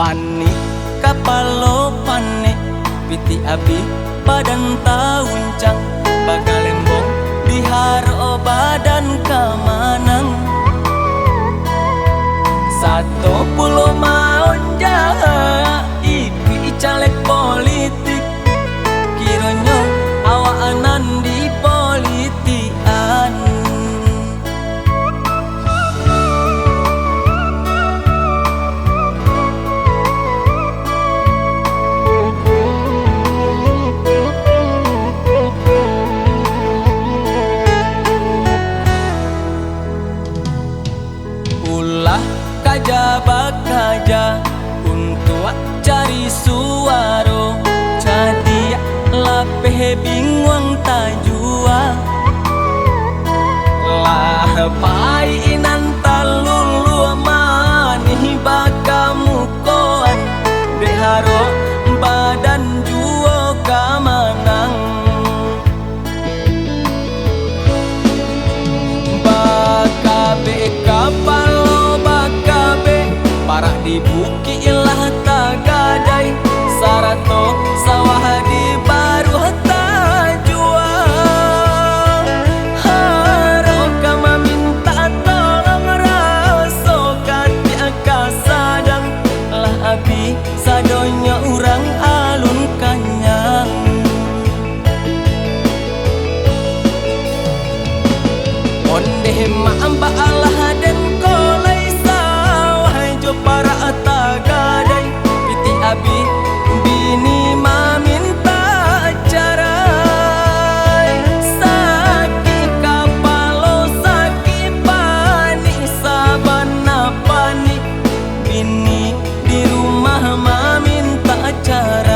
Panik kapalo panik piti abi badan tauncang bagalembong diharo badan kamanang 10 maon jaha ipi caleg politik kironyo awaanan di politian. Ulah kaja bakaja untuk cari suaro jadi lapeh bingung tajua lah painan talulu mani bakamu koan deharo badan juo kamanang bakabe kapalo bakabe parah di buki ilah tagadai sarato sawah di baru jual haro kama minta tolong raso kati akasadang lah abi sadonya urang alun kanyang onde maamba Allah dan kolai sawah jo para atagadai piti abi bini maminta carai saki kapalo saki pani sabana pani bini di rumah maminta carai.